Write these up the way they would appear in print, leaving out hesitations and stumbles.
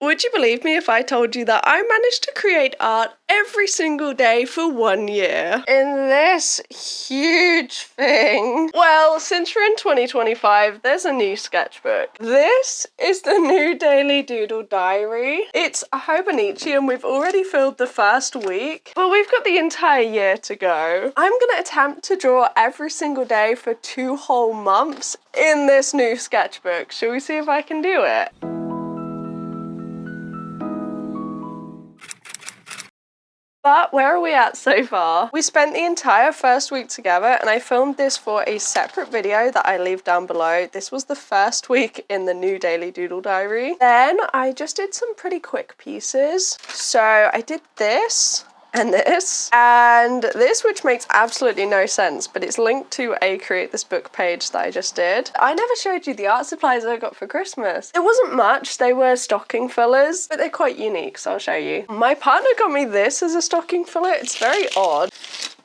Would you believe me if I told you that I managed to create art every single day for 1 year in this huge thing? Well, since we're in 2025, there's a new sketchbook. This is the new Daily Doodle Diary. It's a hobonichi and we've already filled the first week, but we've got the entire year to go. I'm gonna attempt to draw every single day for 2 whole months in this new sketchbook. Shall we see if I can do it? But where are we at so far? We spent the entire first week together and I filmed this for a separate video that I leave down below. This was the first week in the new Daily Doodle Diary. Then I just did some pretty quick pieces. So I did this and this, which makes absolutely no sense, but it's linked to a Create This Book page that I just did. I never showed you the art supplies I got for Christmas. It wasn't much, they were stocking fillers, but they're quite unique, so I'll show you. My partner got me this as a stocking filler. It's very odd.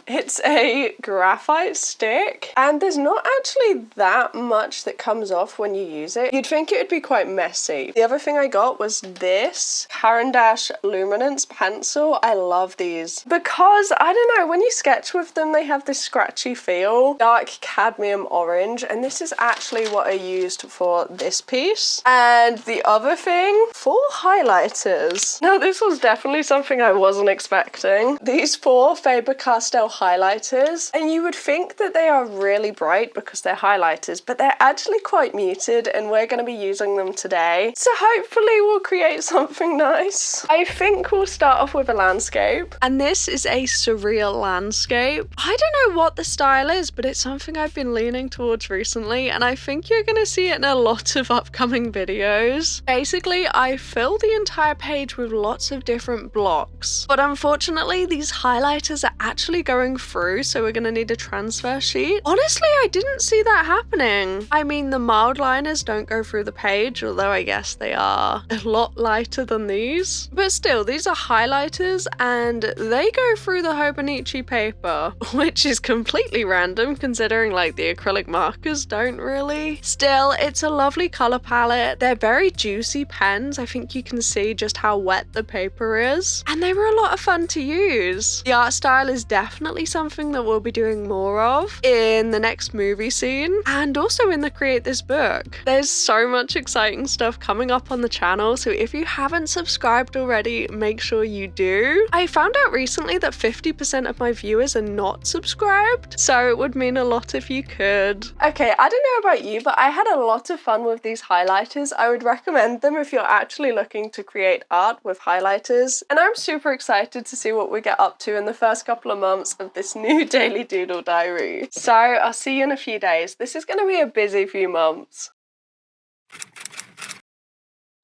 It's a graphite stick and there's not actually that much that comes off when you use it. You'd think it would be quite messy. The other thing I got was this Caran d'Ache Luminance pencil. I love these because, I don't know, when you sketch with them they have this scratchy feel. Dark cadmium orange, and this is actually what I used for this piece. And the other thing, 4 highlighters. Now this was definitely something I wasn't expecting. These 4 Faber-Castell highlighters, and you would think that they are really bright because they're highlighters, but they're actually quite muted and we're going to be using them today. So hopefully we'll create something nice. I think we'll start off with a landscape. And this is a surreal landscape. I don't know what the style is, but it's something I've been leaning towards recently and I think you're going to see it in a lot of upcoming videos. Basically, I fill the entire page with lots of different blocks, but unfortunately these highlighters are actually going through, so we're gonna need a transfer sheet. Honestly, I didn't see that happening. I mean, the mild liners don't go through the page, although I guess they are a lot lighter than these. But still, these are highlighters and they go through the hobonichi paper, which is completely random considering like the acrylic markers don't really. Still, it's a lovely color palette. They're very juicy pens. I think you can see just how wet the paper is. And they were a lot of fun to use. The art style is definitely something that we'll be doing more of in the next movie scene and also in the Create This Book. There's so much exciting stuff coming up on the channel, so if you haven't subscribed already, make sure you do. I found out recently that 50% of my viewers are not subscribed, so it would mean a lot if you could. Okay, I don't know about you, but I had a lot of fun with these highlighters. I would recommend them if you're actually looking to create art with highlighters, and I'm super excited to see what we get up to in the first couple of months of this new Daily Doodle Diary. So I'll see you in a few days. This is going to be a busy few months.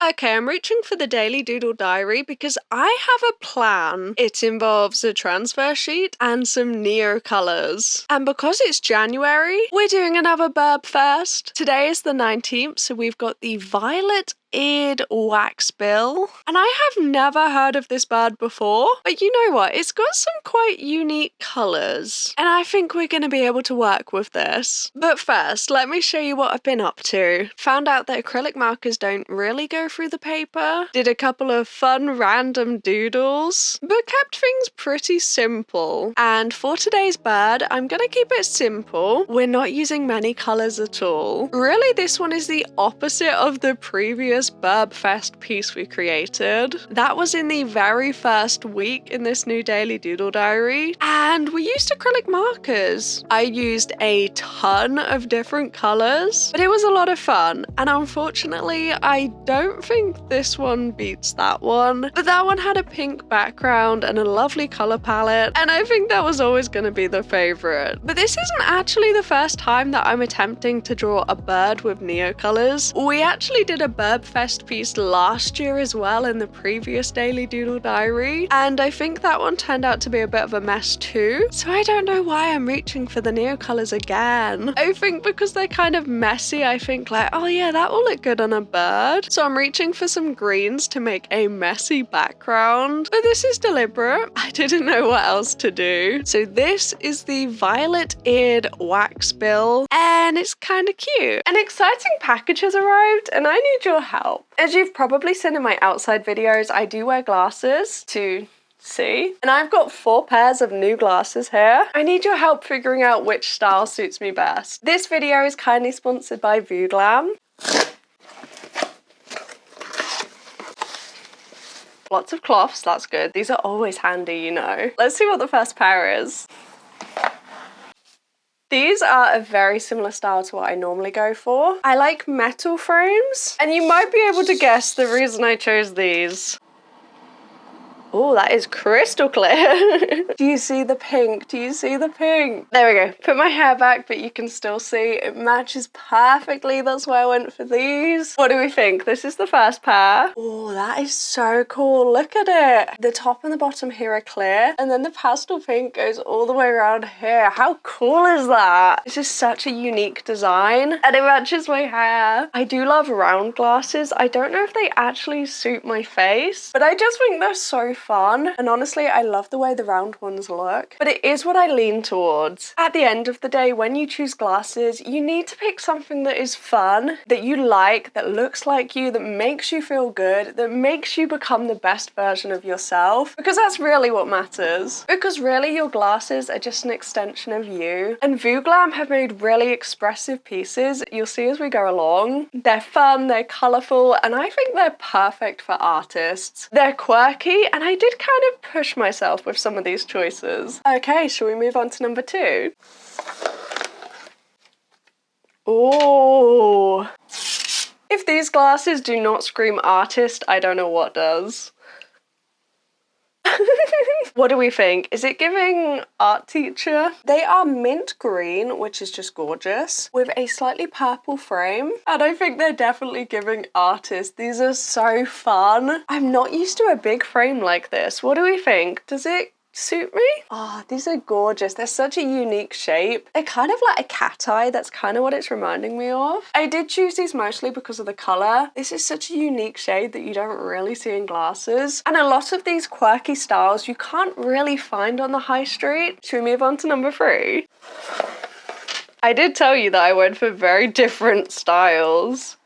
Okay, I'm reaching for the Daily Doodle Diary because I have a plan. It involves a transfer sheet and some neo colours. And because it's January, we're doing another birbfest. Today is the 19th, so we've got the violet eared wax bill, and I have never heard of this bird before, but you know what, it's got some quite unique colours and I think we're going to be able to work with this. But first, let me show you what I've been up to. Found out that acrylic markers don't really go through the paper, did a couple of fun random doodles, but kept things pretty simple. And for today's bird, I'm going to keep it simple. We're not using many colours at all. Really, this one is the opposite of the previous birbfest piece we created. That was in the very first week in this new Daily Doodle Diary, and we used acrylic markers. I used a ton of different colours, but it was a lot of fun, and unfortunately I don't think this one beats that one, but that one had a pink background and a lovely colour palette, and I think that was always going to be the favourite. But this isn't actually the first time that I'm attempting to draw a bird with neo colours. We actually did a birbfest piece last year as well in the previous Daily Doodle Diary, and I think that one turned out to be a bit of a mess too, so I don't know why I'm reaching for the neo colours again. I think because they're kind of messy, I think like, oh yeah, that will look good on a bird, so I'm reaching for some greens to make a messy background, but this is deliberate. I didn't know what else to do. So this is the violet eared wax bill, and it's kind of cute. An exciting package has arrived and I need your help help. As you've probably seen in my outside videos, I do wear glasses to see, and I've got 4 pairs of new glasses here. I need your help figuring out which style suits me best. This video is kindly sponsored by Vooglam. Lots of cloths, that's good. These are always handy, you know. Let's see what the first pair is. These are a very similar style to what I normally go for. I like metal frames, and you might be able to guess the reason I chose these. Oh, that is crystal clear. Do you see the pink? Do you see the pink? There we go. Put my hair back, but you can still see it matches perfectly. That's why I went for these. What do we think? This is the first pair. Oh, that is so cool. Look at it. The top and the bottom here are clear, and then the pastel pink goes all the way around here. How cool is that? This is such a unique design, and it matches my hair. I do love round glasses. I don't know if they actually suit my face, but I just think they're so fun, and honestly I love the way the round ones look, but it is what I lean towards. At the end of the day, when you choose glasses, you need to pick something that is fun, that you like, that looks like you, that makes you feel good, that makes you become the best version of yourself, because that's really what matters. Because really your glasses are just an extension of you, and Vooglam have made really expressive pieces. You'll see as we go along. They're fun, they're colourful, and I think they're perfect for artists. They're quirky, and I did kind of push myself with some of these choices. Okay, shall we move on to number 2? Oh, if these glasses do not scream artist, I don't know what does. What do we think? Is it giving art teacher? They are mint green, which is just gorgeous, with a slightly purple frame, and I think they're definitely giving artist. These are so fun. I'm not used to a big frame like this. What do we think? Does it suit me? Oh, these are gorgeous. They're such a unique shape. They're kind of like a cat eye. That's kind of what it's reminding me of. I did choose these mostly because of the colour. This is such a unique shade that you don't really see in glasses. And a lot of these quirky styles you can't really find on the high street. Should we move on to number 3? I did tell you that I went for very different styles.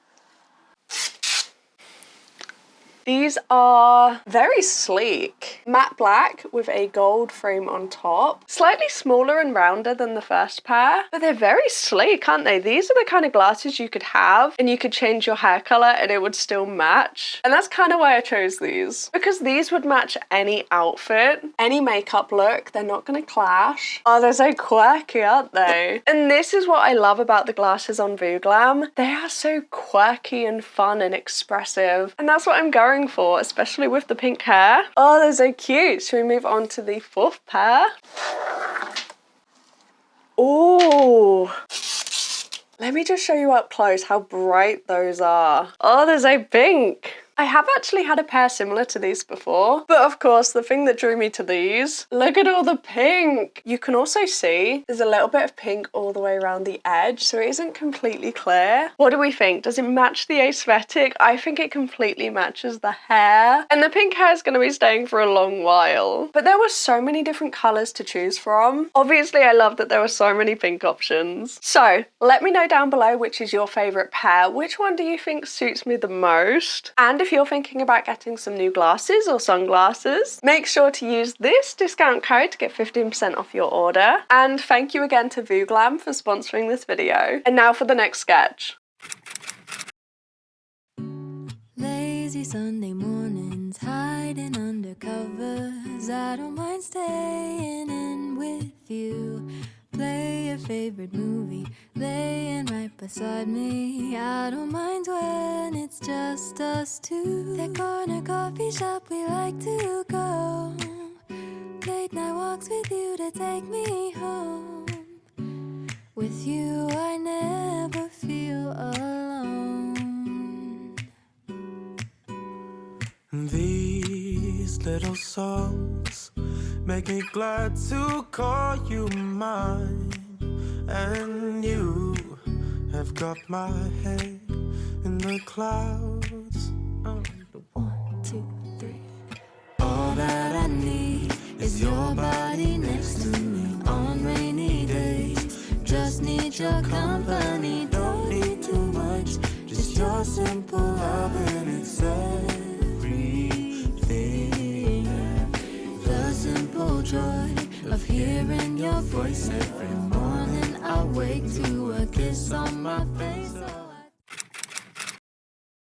These are very sleek. Matte black with a gold frame on top. Slightly smaller and rounder than the first pair, but they're very sleek, aren't they? These are the kind of glasses you could have and you could change your hair colour and it would still match. And that's kind of why I chose these. Because these would match any outfit, any makeup look. They're not going to clash. Oh, they're so quirky, aren't they? And this is what I love about the glasses on Vooglam. They are so quirky and fun and expressive. And that's what I'm going for, especially with the pink hair. Oh, they're so cute. Should we move on to the 4th pair? Oh, let me just show you up close how bright those are. Oh, they're so pink. I have actually had a pair similar to these before, but of course the thing that drew me to these, look at all the pink. You can also see there's a little bit of pink all the way around the edge, so it isn't completely clear. What do we think? Does it match the aesthetic? I think it completely matches the hair, and the pink hair is going to be staying for a long while. But there were so many different colours to choose from. Obviously I love that there were so many pink options. So let me know down below which is your favourite pair. Which one do you think suits me the most? And if you're thinking about getting some new glasses or sunglasses, make sure to use this discount code to get 15% off your order. And thank you again to Vooglam for sponsoring this video. And now for the next sketch. Lazy Sunday mornings, hiding under covers. I don't mind staying in with you. Play your favorite movie, laying right beside me. I don't mind when it's just us two. That corner coffee shop we like to go. Late night walks with you to take me home. With you I never feel alone. These little songs make me glad to call you mine. And you have got my head in the clouds. 1, 2, 3. All that I need is your body next to me on rainy days. Just need your company, don't need too much, just your how simple loving is everything. The simple joy of hearing your voice every morning. I wake to a kiss on my face.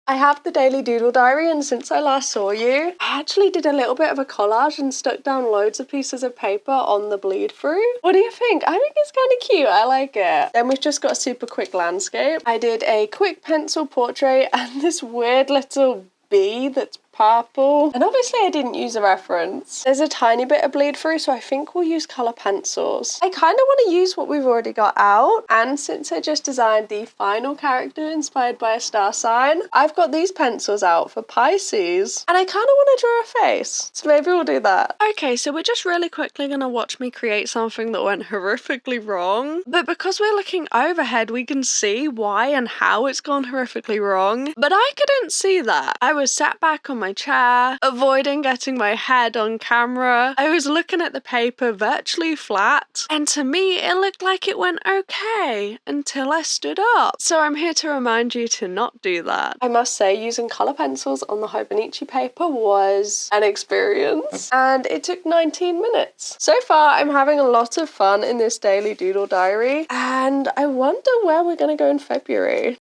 I have the Daily Doodle Diary, and since I last saw you, I actually did a little bit of a collage and stuck down loads of pieces of paper on the bleed through. What do you think? I think it's kind of cute. I like it. Then we've just got a super quick landscape. I did a quick pencil portrait and this weird little bee that's purple. And obviously I didn't use a reference. There's a tiny bit of bleed through, so I think we'll use colour pencils. I kind of want to use what we've already got out, and since I just designed the final character inspired by a star sign, I've got these pencils out for Pisces. And I kind of want to draw a face, so maybe we'll do that. Okay, so we're just really quickly going to watch me create something that went horrifically wrong. But because we're looking overhead, we can see why and how it's gone horrifically wrong. But I couldn't see that. I was sat back on my chair, avoiding getting my head on camera. I was looking at the paper virtually flat, and to me it looked like it went okay until I stood up. So I'm here to remind you to not do that. I must say, using colour pencils on the hobonichi paper was an experience, and it took 19 minutes. So far I'm having a lot of fun in this daily doodle diary, and I wonder where we're going to go in February.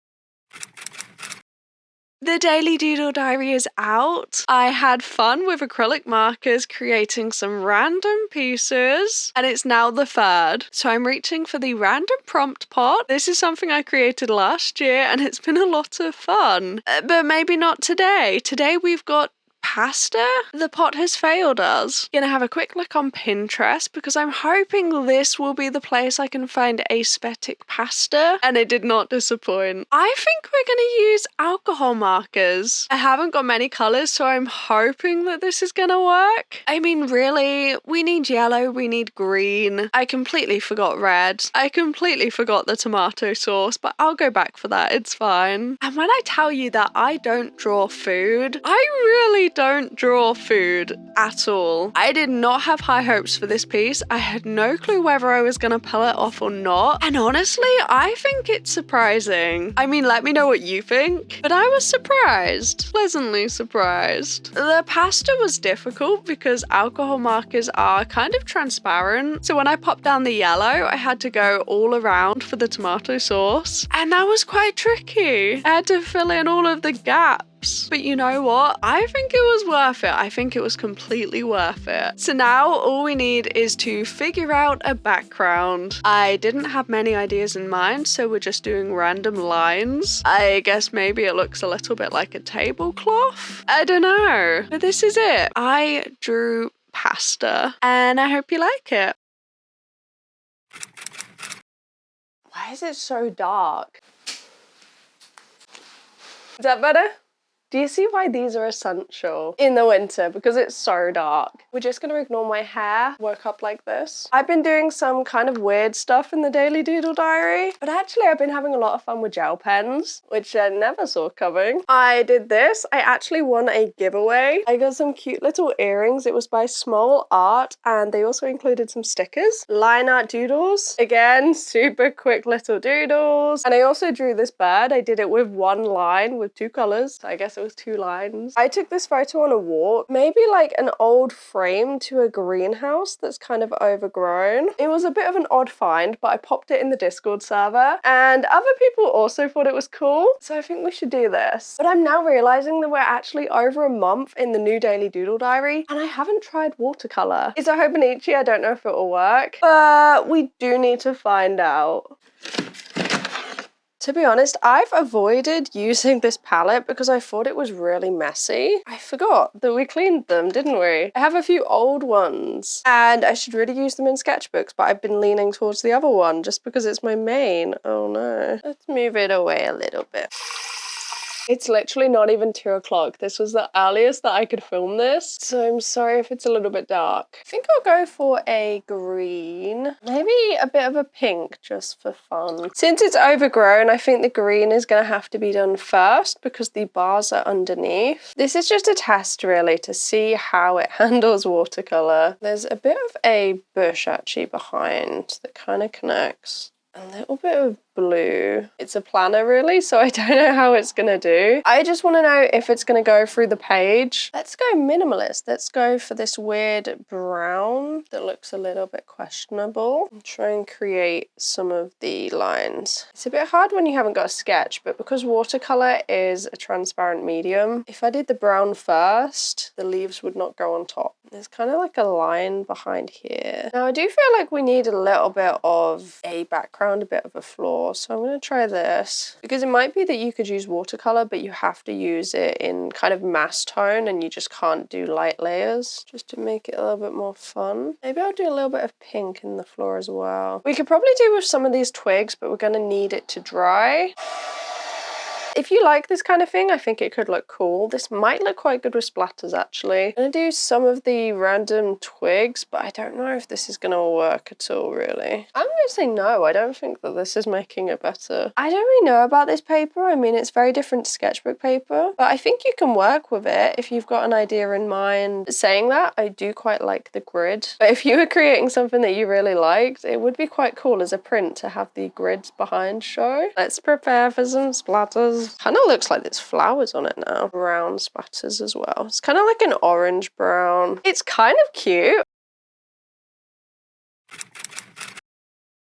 The Daily Doodle Diary is out. I had fun with acrylic markers creating some random pieces, and it's now the 3rd. So I'm reaching for the random prompt pot. This is something I created last year and it's been a lot of fun. But maybe not today. Today we've got pasta. The pot has failed us. Gonna have a quick look on Pinterest because I'm hoping this will be the place I can find aesthetic pasta, and it did not disappoint. I think we're gonna use alcohol markers. I haven't got many colours, so I'm hoping that this is gonna work. I mean, really, we need yellow, we need green. I completely forgot red. I completely forgot the tomato sauce, but I'll go back for that, it's fine. And when I tell you that I don't draw food, I really don't draw food at all. I did not have high hopes for this piece. I had no clue whether I was gonna pull it off or not. And honestly, I think it's surprising. I mean, let me know what you think. But I was surprised. Pleasantly surprised. The pasta was difficult because alcohol markers are kind of transparent. So when I popped down the yellow, I had to go all around for the tomato sauce. And that was quite tricky. I had to fill in all of the gaps. But you know what? I think it was worth it. I think it was completely worth it. So now all we need is to figure out a background. I didn't have many ideas in mind, so we're just doing random lines. I guess maybe it looks a little bit like a tablecloth. I don't know. But this is it. I drew pasta, and I hope you like it. Why is it so dark? Is that better? Do you see why these are essential in the winter? Because it's so dark. We're just gonna ignore my hair. Woke up like this. I've been doing some kind of weird stuff in the Daily Doodle Diary, but actually I've been having a lot of fun with gel pens, which I never saw coming. I did this. I actually won a giveaway. I got some cute little earrings. It was by Small Art, and they also included some stickers. Line art doodles. Again, super quick little doodles. And I also drew this bird. I did it with one line with 2 colors. So I guess it was 2 lines. I took this photo on a walk, maybe like an old frame to a greenhouse that's kind of overgrown. It was a bit of an odd find, but I popped it in the Discord server, and other people also thought it was cool, so I think we should do this. But I'm now realizing that we're actually over a month in the new Daily Doodle Diary, and I haven't tried watercolor. It's a hobonichi, I don't know if it will work, but we do need to find out. To be honest, I've avoided using this palette because I thought it was really messy. I forgot that we cleaned them, didn't we? I have a few old ones and I should really use them in sketchbooks, but I've been leaning towards the other one just because it's my main. Oh no. Let's move it away a little bit. It's literally not even 2 o'clock. This was the earliest that I could film this, so I'm sorry if it's a little bit dark. I think I'll go for a green, maybe a bit of a pink just for fun. Since it's overgrown, I think the green is going to have to be done first because the bars are underneath. This is just a test really to see how it handles watercolor. There's a bit of a bush actually behind that kind of connects. A little bit of blue. It's a planner really, so I don't know how it's gonna do. I just want to know if it's gonna go through the page. Let's go minimalist. Let's go for this weird brown that looks a little bit questionable. And try and create some of the lines. It's a bit hard when you haven't got a sketch, but because watercolor is a transparent medium, if I did the brown first, the leaves would not go on top. There's kind of like a line behind here. Now I do feel like we need a little bit of a background, a bit of a floor, so I'm going to try this, because it might be that you could use watercolor, but you have to use it in kind of mass tone and you just can't do light layers, just to make it a little bit more fun. Maybe I'll do a little bit of pink in the floor as well. We could probably do with some of these twigs, but we're going to need it to dry. If you like this kind of thing, I think it could look cool. This might look quite good with splatters actually. I'm going to do some of the random twigs, but I don't know if this is going to work at all really. I'm going to say no, I don't think that this is making it better. I don't really know about this paper. I mean, it's very different to sketchbook paper, but I think you can work with it if you've got an idea in mind. Saying that, I do quite like the grid. But if you were creating something that you really liked, it would be quite cool as a print to have the grids behind show. Let's prepare for some splatters. Kind of looks like there's flowers on it now. Brown splatters as well. It's kind of like an orange brown. It's kind of cute.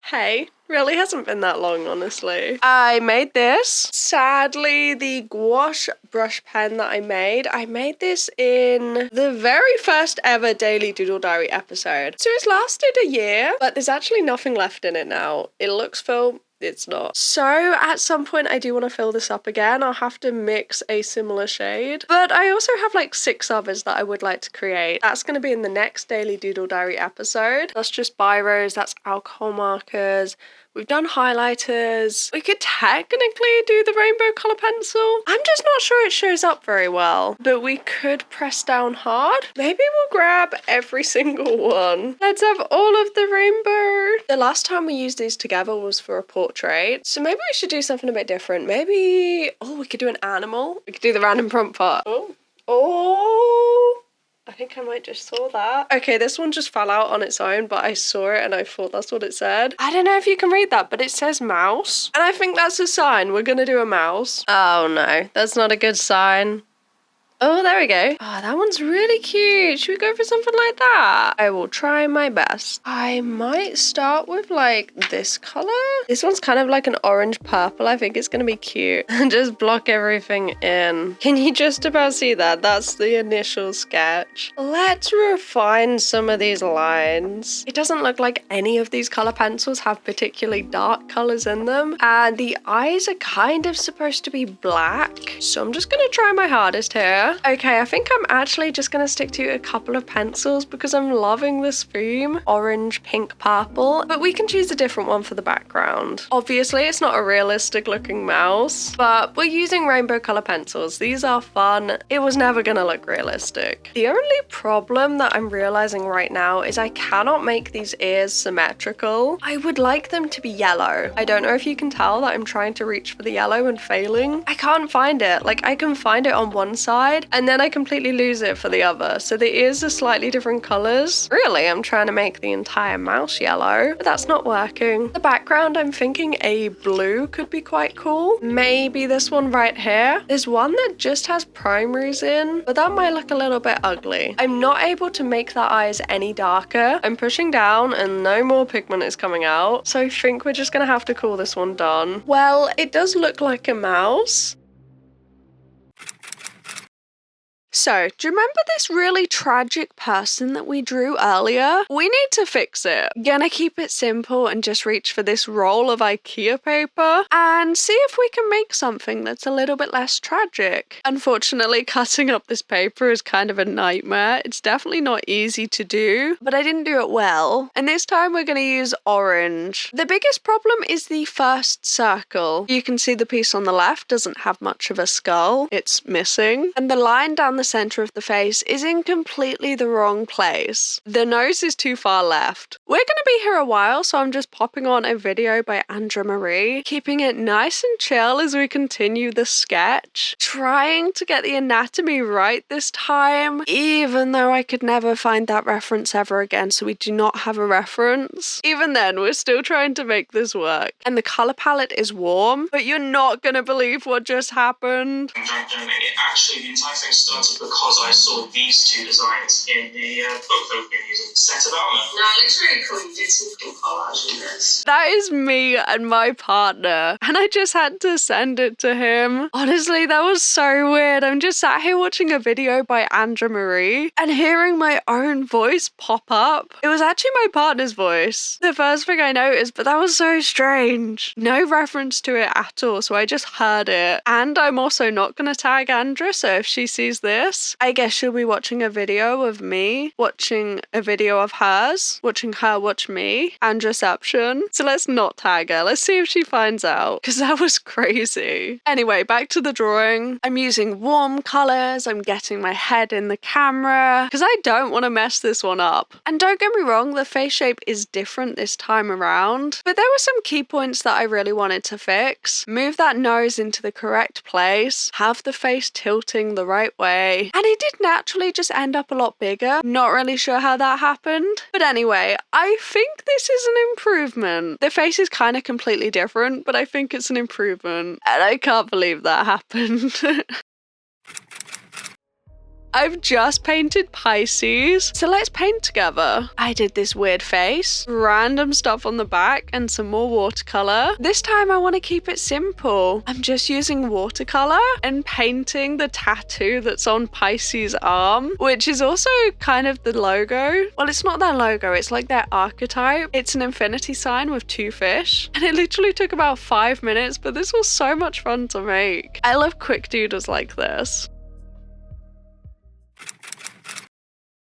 Hey, really hasn't been that long, honestly. I made this. Sadly, the gouache brush pen that I made this in the very first ever Daily Doodle Diary episode. So it's lasted a year, but there's actually nothing left in it now. It looks full. It's not. So at some point I do want to fill this up again. I'll have to mix a similar shade. But I also have like 6 others that I would like to create. That's going to be in the next Daily Doodle Diary episode. That's just biros, that's alcohol markers. We've done highlighters. We could technically do the rainbow colour pencil. I'm just not sure it shows up very well, but we could press down hard. Maybe we'll grab every single one. Let's have all of the rainbow. The last time we used these together was for a portrait, so maybe we should do something a bit different. Maybe, oh, we could do an animal. We could do the random prompt part. Oh. I think I might just saw that. Okay, this one just fell out on its own, but I saw it and I thought that's what it said. I don't know if you can read that, but it says mouse. And I think that's a sign. We're gonna do a mouse. Oh no, that's not a good sign. Oh, there we go. Oh, that one's really cute. Should we go for something like that? I will try my best. I might start with like this color. This one's kind of like an orange purple. I think it's gonna be cute. And just block everything in. Can you just about see that? That's the initial sketch. Let's refine some of these lines. It doesn't look like any of these color pencils have particularly dark colors in them. And the eyes are kind of supposed to be black. So I'm just gonna try my hardest here. Okay, I think I'm actually just gonna stick to a couple of pencils because I'm loving this theme. Orange, pink, purple. But we can choose a different one for the background. Obviously, it's not a realistic looking mouse, but we're using rainbow color pencils. These are fun. It was never gonna look realistic. The only problem that I'm realizing right now is I cannot make these ears symmetrical. I would like them to be yellow. I don't know if you can tell that I'm trying to reach for the yellow and failing. I can't find it. Like, I can find it on one side, and then I completely lose it for the other. So the ears are slightly different colors. Really, I'm trying to make the entire mouse yellow, but that's not working. The background, I'm thinking a blue could be quite cool. Maybe this one right here. There's one that just has primaries in, but that might look a little bit ugly. I'm not able to make the eyes any darker. I'm pushing down and no more pigment is coming out. So I think we're just gonna have to call this one done. Well, it does look like a mouse. So, do you remember this really tragic person that we drew earlier? We need to fix it. Gonna keep it simple and just reach for this roll of IKEA paper and see if we can make something that's a little bit less tragic. Unfortunately, cutting up this paper is kind of a nightmare. It's definitely not easy to do, but I didn't do it well. And this time we're gonna use orange. The biggest problem is the first circle. You can see the piece on the left doesn't have much of a skull. It's missing. And the line down the center of the face is in completely the wrong place. The nose is too far left. We're gonna be here a while, so I'm just popping on a video by Andrea Marie, keeping it nice and chill as we continue the sketch, trying to get the anatomy right this time, even though I could never find that reference ever again, so we do not have a reference. Even then, we're still trying to make this work. And the color palette is warm, but you're not gonna believe what just happened. Actually, the entire thing started because I saw these two designs in the book that we've been using. Set of armor. No, it looks really cool. You did some cool collage in this. That is me and my partner, and I just had to send it to him. Honestly, that was so weird. I'm just sat here watching a video by Andrea Marie and hearing my own voice pop up. It was actually my partner's voice, the first thing I noticed, but that was so strange. No reference to it at all, so I just heard it. And I'm also not gonna tag Andrea, so if she sees this, I guess she'll be watching a video of me, watching a video of hers, watching her watch me, and reception. So let's not tag her. Let's see if she finds out, because that was crazy. Anyway, back to the drawing. I'm using warm colors. I'm getting my head in the camera, because I don't want to mess this one up. And don't get me wrong, the face shape is different this time around, but there were some key points that I really wanted to fix. Move that nose into the correct place, have the face tilting the right way, and it did naturally just end up a lot bigger. Not really sure how that happened, but anyway, I think this is an improvement. The face is kind of completely different, but I think it's an improvement, and I can't believe that happened. I've just painted Pisces, so let's paint together. I did this weird face, random stuff on the back, and some more watercolor. This time I want to keep it simple. I'm just using watercolor and painting the tattoo that's on Pisces' arm, which is also kind of the logo. Well, it's not their logo, it's like their archetype. It's an infinity sign with two fish, and it literally took about 5 minutes, but this was so much fun to make. I love quick doodles like this.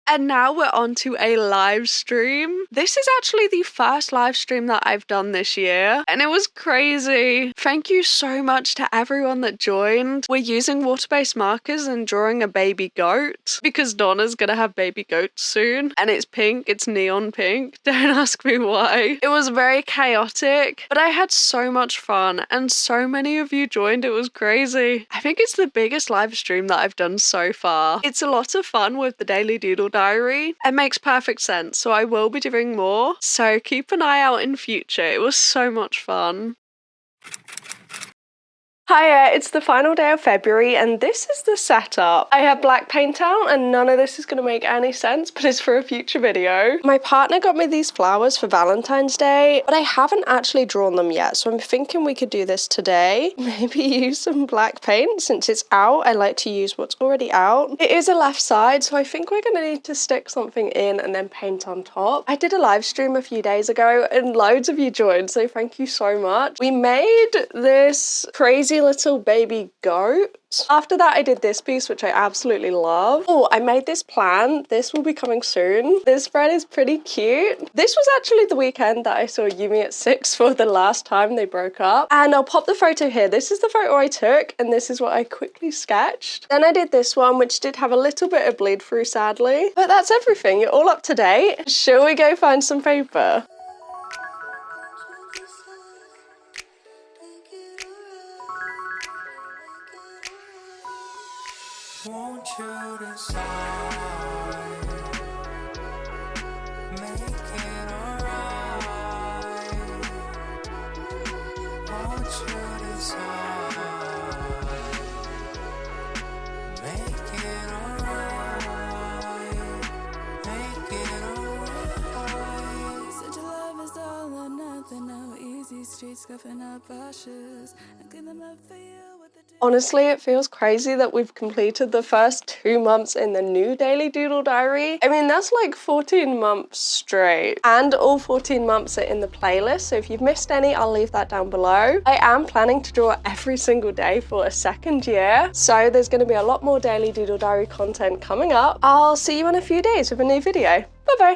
And now we're on to a live stream. This is actually the first live stream that I've done this year, and it was crazy. Thank you so much to everyone that joined. We're using water-based markers and drawing a baby goat because Donna's gonna have baby goats soon, and it's pink, it's neon pink. Don't ask me why. It was very chaotic, but I had so much fun, and so many of you joined. It was crazy. I think it's the biggest live stream that I've done so far. It's a lot of fun with the Daily Doodle Diary. It makes perfect sense, so I will be doing more. So keep an eye out in future. It was so much fun. Hiya, it's the final day of February and this is the setup. I have black paint out and none of this is going to make any sense, but it's for a future video. My partner got me these flowers for Valentine's Day, but I haven't actually drawn them yet, so I'm thinking we could do this today. Maybe use some black paint since it's out. I like to use what's already out. It is a left side, so I think we're going to need to stick something in and then paint on top. I did a live stream a few days ago and loads of you joined, so thank you so much. We made this crazy little baby goat. After that I did this piece, which I absolutely love. Oh, I made this plant. This will be coming soon. This spread is pretty cute. This was actually the weekend that I saw Yumi at 6 for the last time they broke up. And I'll pop the photo here. This is the photo I took and this is what I quickly sketched. Then I did this one, which did have a little bit of bleed through, sadly. But that's everything. You're all up to date. Shall we go find some paper? Won't you decide? Make it alright. Won't you decide? Make it alright. Make it alright. Said your love is all or nothing. No easy streets scuffing up ashes. I clean them up for you. Honestly, it feels crazy that we've completed the first 2 months in the new Daily Doodle Diary. I mean, that's like 14 months straight. And all 14 months are in the playlist, so if you've missed any, I'll leave that down below. I am planning to draw every single day for a second year, so there's going to be a lot more Daily Doodle Diary content coming up. I'll see you in a few days with a new video.